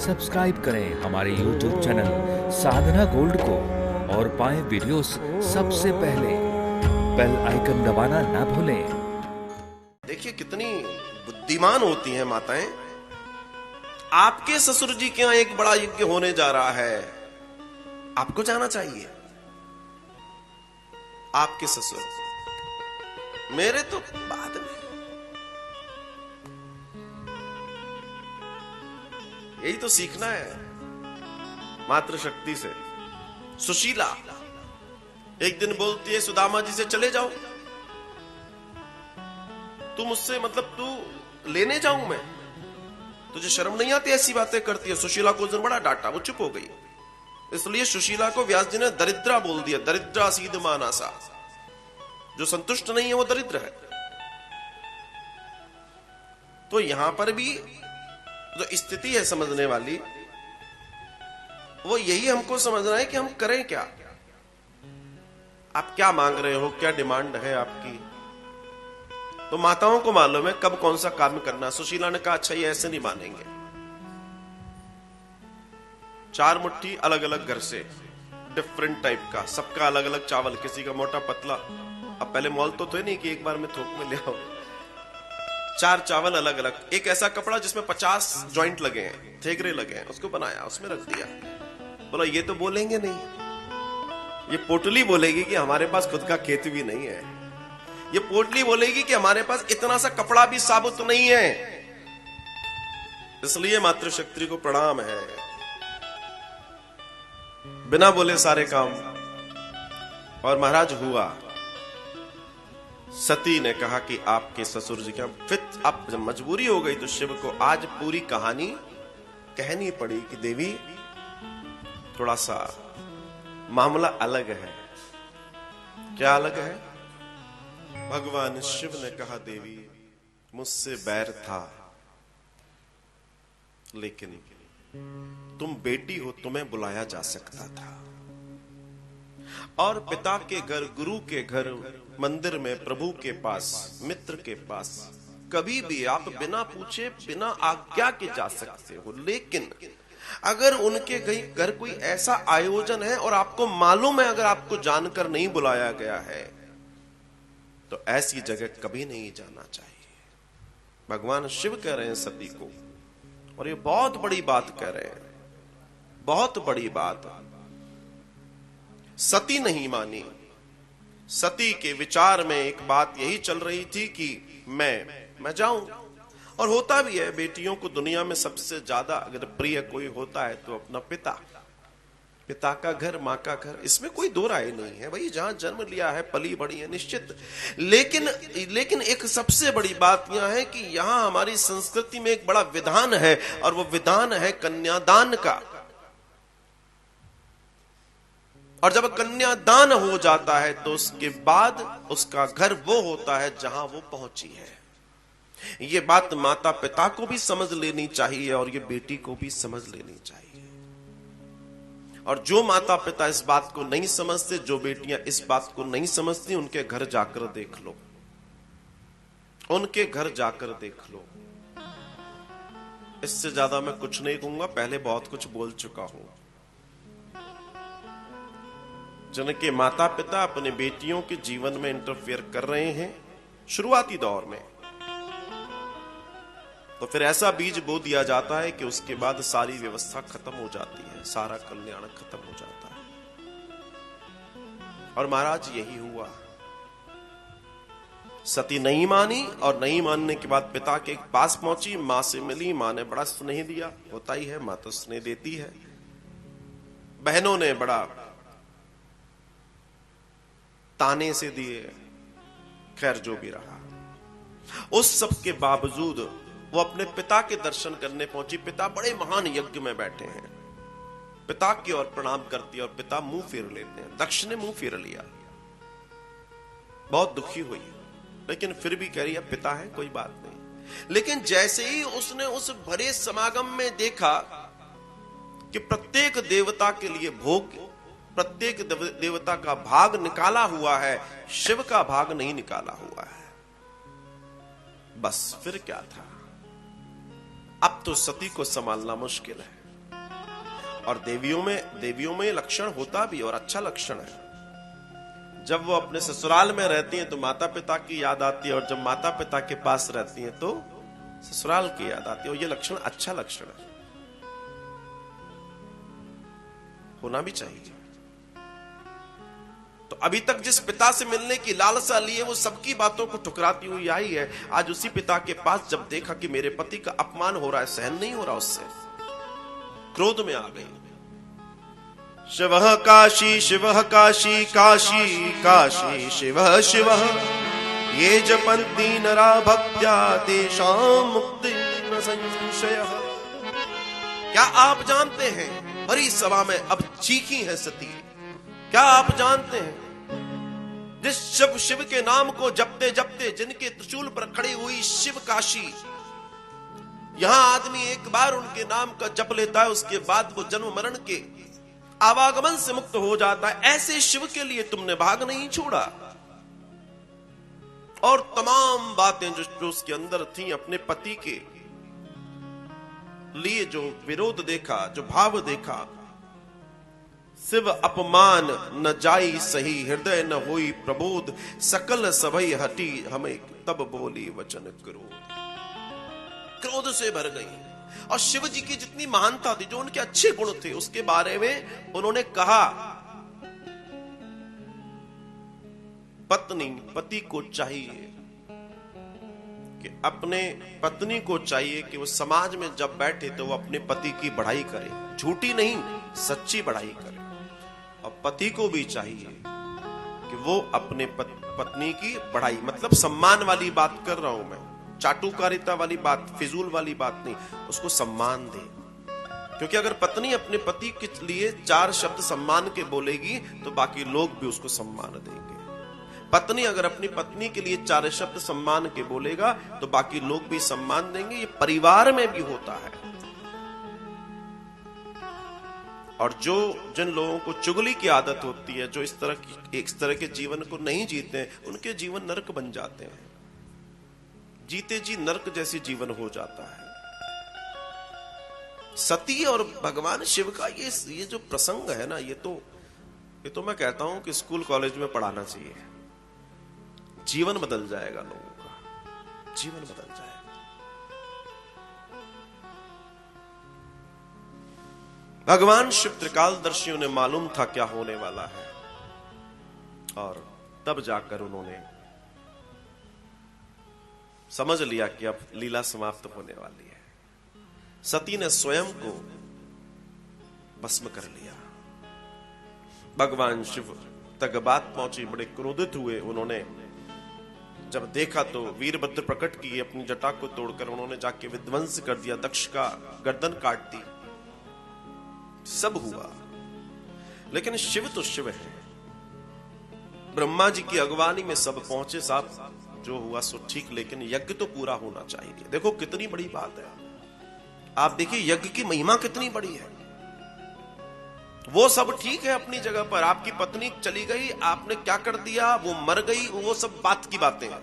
Subscribe करें हमारे YouTube channel साधना gold को और पाएं वीडियोस सबसे पहले। बेल आइकन दबाना ना भूलें। देखिए कितनी बुद्धिमान होती हैं माताएं। आपके ससुर जी के यहाँ एक बड़ा यज्ञ होने जा रहा है, आपको जाना चाहिए। आपके ससुर, मेरे तो बाद में। यही तो सीखना है मातृशक्ति से। सुशीला एक दिन बोलती है सुदामा जी से, चले जाओ, तू मुझसे मतलब तू लेने जाऊं मैं, तुझे शर्म नहीं आती ऐसी बातें करती है। सुशीला को उस दिन बड़ा डांटा, वो चुप हो गई। इसलिए सुशीला को व्यास जी ने दरिद्रा बोल दिया, दरिद्रा सीध मानासा। जो संतुष्ट नहीं है वो दरिद्र है। तो यहां पर भी जो स्थिति है समझने वाली, वो यही हमको समझना है कि हम करें क्या। आप क्या मांग रहे हो, क्या डिमांड है आपकी। तो माताओं को मालूम है कब कौन सा काम करना। सुशीला ने कहा, अच्छा ये ऐसे नहीं मानेंगे। 4 मुट्ठी अलग अलग घर से, डिफरेंट टाइप का, सबका अलग अलग चावल, किसी का मोटा पतला। अब पहले मॉल तो थे नहीं कि एक बार में थोक में ले आओ। 4 चावल अलग अलग, एक ऐसा कपड़ा जिसमें 50 जॉइंट लगे हैं, थेगरे लगे हैं, उसको बनाया, उसमें रख दिया। बोला ये तो बोलेंगे नहीं, ये पोटली बोलेगी कि हमारे पास खुद का खेत भी नहीं है। ये पोटली बोलेगी कि हमारे पास इतना सा कपड़ा भी साबुत नहीं है। इसलिए मातृशक्ति को प्रणाम है। बिना बोले सारे काम। और महाराज हुआ। सती ने कहा कि आपके ससुर जी का, फिर अब जब मजबूरी हो गई तो शिव को आज पूरी कहानी कहनी पड़ी कि देवी थोड़ा सा मामला अलग है। क्या अलग है? भगवान शिव ने कहा, देवी मुझसे बैर था, लेकिन तुम बेटी हो, तुम्हें बुलाया जा सकता था। और पिता के घर, गुरु के घर, मंदिर में, प्रभु के पास, मित्र के पास कभी भी आप बिना पूछे, बिना आज्ञा के जा सकते हो। लेकिन अगर उनके घर कोई ऐसा आयोजन है और आपको मालूम है अगर आपको जानकर नहीं बुलाया गया है, तो ऐसी जगह कभी नहीं जाना चाहिए। भगवान शिव कह रहे हैं सती को, और ये बहुत बड़ी बात कह रहे हैं, बहुत बड़ी बात। सती नहीं मानी। सती के विचार में एक बात यही चल रही थी कि मैं जाऊं। और होता भी है, बेटियों को दुनिया में सबसे ज्यादा अगर प्रिय कोई होता है तो अपना पिता। पिता का घर, मां का घर, इसमें कोई दो राय नहीं है भाई। जहां जन्म लिया है, पली बड़ी है, निश्चित। लेकिन एक सबसे बड़ी बात यह है कि यहां हमारी संस्कृति में एक बड़ा विधान है, और वो विधान है कन्यादान का। और जब कन्यादान हो जाता है तो उसके बाद उसका घर वो होता है जहां वो पहुंची है। ये बात माता पिता को भी समझ लेनी चाहिए और ये बेटी को भी समझ लेनी चाहिए। और जो माता पिता इस बात को नहीं समझते, जो बेटियां इस बात को नहीं समझती, उनके घर जाकर देख लो, उनके घर जाकर देख लो। इससे ज्यादा मैं कुछ नहीं कहूंगा, पहले बहुत कुछ बोल चुका हूं। जिनके माता पिता अपने बेटियों के जीवन में इंटरफेयर कर रहे हैं शुरुआती दौर में, तो फिर ऐसा बीज बो दिया जाता है कि उसके बाद सारी व्यवस्था खत्म हो जाती है, सारा कल्याण खत्म हो जाता है। और महाराज यही हुआ। सती नहीं मानी, और नहीं मानने के बाद पिता के पास पहुंची, मां से मिली। मां ने बड़ा स्नेह दिया, होता ही है, मां तो स्नेह देती है। बहनों ने बड़ा ताने से दिए, खैर जो भी रहा। उस सब के बावजूद वो अपने पिता के दर्शन करने पहुंची। पिता बड़े महान यज्ञ में बैठे हैं। पिता की ओर प्रणाम करती है और पिता मुंह फेर लेते हैं। दक्ष ने मुंह फेर लिया, बहुत दुखी हुई, लेकिन फिर भी कह रही है पिता है, कोई बात नहीं। लेकिन जैसे ही उसने उस भरे समागम में देखा कि प्रत्येक देवता के लिए भोग, प्रत्येक देवता का भाग निकाला हुआ है, शिव का भाग नहीं निकाला हुआ है, बस फिर क्या था। अब तो सती को संभालना मुश्किल है। और देवियों में लक्षण होता भी और अच्छा लक्षण है। जब वो अपने ससुराल में रहती हैं तो माता पिता की याद आती है, और जब माता पिता के पास रहती हैं तो ससुराल की याद आती है। और ये लक्षण अच्छा लक्षण है, होना भी चाहिए। तो अभी तक जिस पिता से मिलने की लालसा लिए वो सबकी बातों को ठुकराती हुई आई है। आज उसी पिता के पास जब देखा कि मेरे पति का अपमान हो रहा है, सहन नहीं हो रहा उससे, क्रोध में आ गई। शिवः काशी शिवः काशी काशी काशी शिवः शिवः ये जपन्ति नरा भक्त्या तेषां मुक्ति न संशयः। क्या आप जानते हैं, बड़ी सभा में अब चीखी है सती, क्या आप जानते हैं जिस शिव के नाम को जपते जपते जिनके त्रिशूल पर खड़ी हुई शिव काशी, यहां आदमी एक बार उनके नाम का जप लेता है, उसके बाद वो जन्म मरण के आवागमन से मुक्त हो जाता है। ऐसे शिव के लिए तुमने भाग नहीं छोड़ा। और तमाम बातें जो उसके अंदर थी, अपने पति के लिए जो विरोध देखा, जो भाव देखा, शिव अपमान न जाई सही, हृदय न होई प्रबोध, सकल सभई हटी हमें तब बोली वचन क्रोध से भर गई। और शिव जी की जितनी महानता थी, जो उनके अच्छे गुण थे, उसके बारे में उन्होंने कहा, पति को चाहिए कि अपने पत्नी को चाहिए कि वो समाज में जब बैठे तो वो अपने पति की बढ़ाई करे, झूठी नहीं सच्ची बढ़ाई करे। और पति को भी चाहिए कि वो अपने पत्नी की बढ़ाई, मतलब सम्मान वाली बात कर रहा हूं मैं, चाटुकारिता वाली बात, फिजूल वाली बात नहीं, उसको सम्मान दे। क्योंकि अगर पत्नी अपने पति के लिए 4 शब्द सम्मान के बोलेगी तो बाकी लोग भी उसको सम्मान देंगे। पत्नी अगर अपनी पत्नी के लिए 4 शब्द सम्मान के बोलेगा तो बाकी लोग भी सम्मान देंगे। ये परिवार में भी होता है। और जिन लोगों को चुगली की आदत होती है, जो इस तरह के जीवन को नहीं जीते हैं, उनके जीवन नरक बन जाते हैं। जीते जी नरक जैसी जीवन हो जाता है। सती और भगवान शिव का ये जो प्रसंग है ना, ये तो मैं कहता हूं कि स्कूल कॉलेज में पढ़ाना चाहिए। जीवन बदल जाएगा लोगों का, जीवन बदल जाएगा। भगवान शिव त्रिकालदर्शियों ने मालूम था क्या होने वाला है, और तब जाकर उन्होंने समझ लिया कि अब लीला समाप्त होने वाली है। सती ने स्वयं को भस्म कर लिया। भगवान शिव तक बात पहुंची, बड़े क्रोधित हुए। उन्होंने जब देखा तो वीरभद्र प्रकट किए, अपनी जटा को तोड़कर उन्होंने जाके विध्वंस कर दिया, दक्ष का गर्दन काट दी। सब हुआ, लेकिन शिव तो शिव है। ब्रह्मा जी की अगवानी में सब पहुंचे, साहब जो हुआ सो ठीक, लेकिन यज्ञ तो पूरा होना चाहिए। देखो कितनी बड़ी बात है। आप देखिए यज्ञ की महिमा कितनी बड़ी है। वो सब ठीक है अपनी जगह पर, आपकी पत्नी चली गई, आपने क्या कर दिया, वो मर गई, वो सब बात की बातें हैं।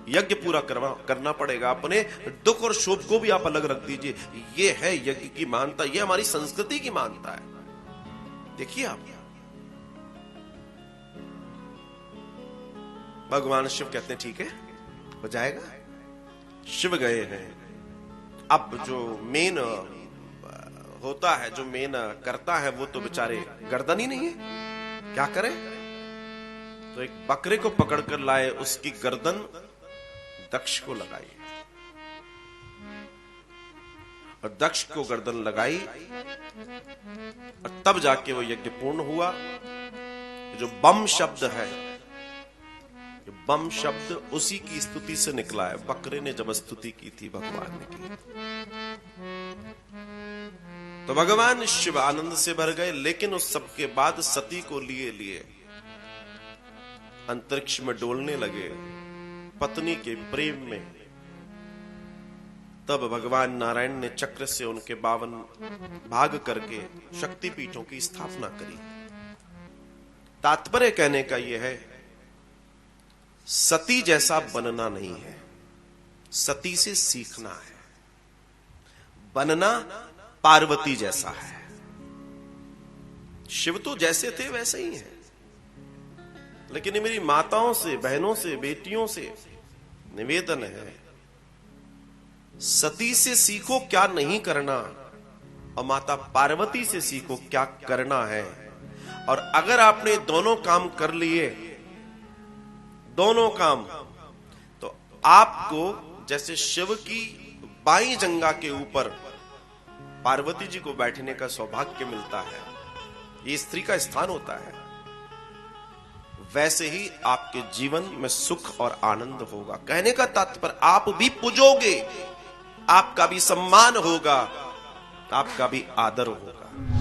यज्ञ पूरा करना पड़ेगा। अपने दुख और शोभ को भी आप अलग रख दीजिए। ये है यज्ञ की मानता, ये हमारी संस्कृति की मानता है। देखिए आप, भगवान शिव कहते हैं ठीक है हो जाएगा। शिव गए हैं। अब जो मेन होता है, जो मेन करता है, वो तो बेचारे गर्दन ही नहीं है, क्या करे। तो एक बकरे को पकड़कर लाए, उसकी गर्दन दक्ष को लगाई, और दक्ष को गर्दन लगाई, और तब जाके वो यज्ञ पूर्ण हुआ। जो बम शब्द है, बम शब्द उसी की स्तुति से निकला है। बकरे ने जब स्तुति की थी भगवान ने की, तो भगवान शिव आनंद से भर गए। लेकिन उस सब के बाद सती को लिए अंतरिक्ष में डोलने लगे, पत्नी के प्रेम में। तब भगवान नारायण ने चक्र से उनके 52 भाग करके शक्तिपीठों की स्थापना करी। तात्पर्य कहने का यह है, सती जैसा बनना नहीं है, सती से सीखना है। बनना पार्वती जैसा है। शिव तो जैसे थे वैसे ही हैं, लेकिन मेरी माताओं से, बहनों से, बेटियों से निवेदन है, सती से सीखो क्या नहीं करना और माता पार्वती से सीखो क्या करना है। और अगर आपने दोनों काम कर लिए, दोनों काम, तो आपको जैसे शिव की बाई जंगा के ऊपर पार्वती जी को बैठने का सौभाग्य मिलता है, ये स्त्री का स्थान होता है, वैसे ही आपके जीवन में सुख और आनंद होगा। कहने का तात्पर्य आप भी पूजोगे, आपका भी सम्मान होगा, आपका भी आदर होगा।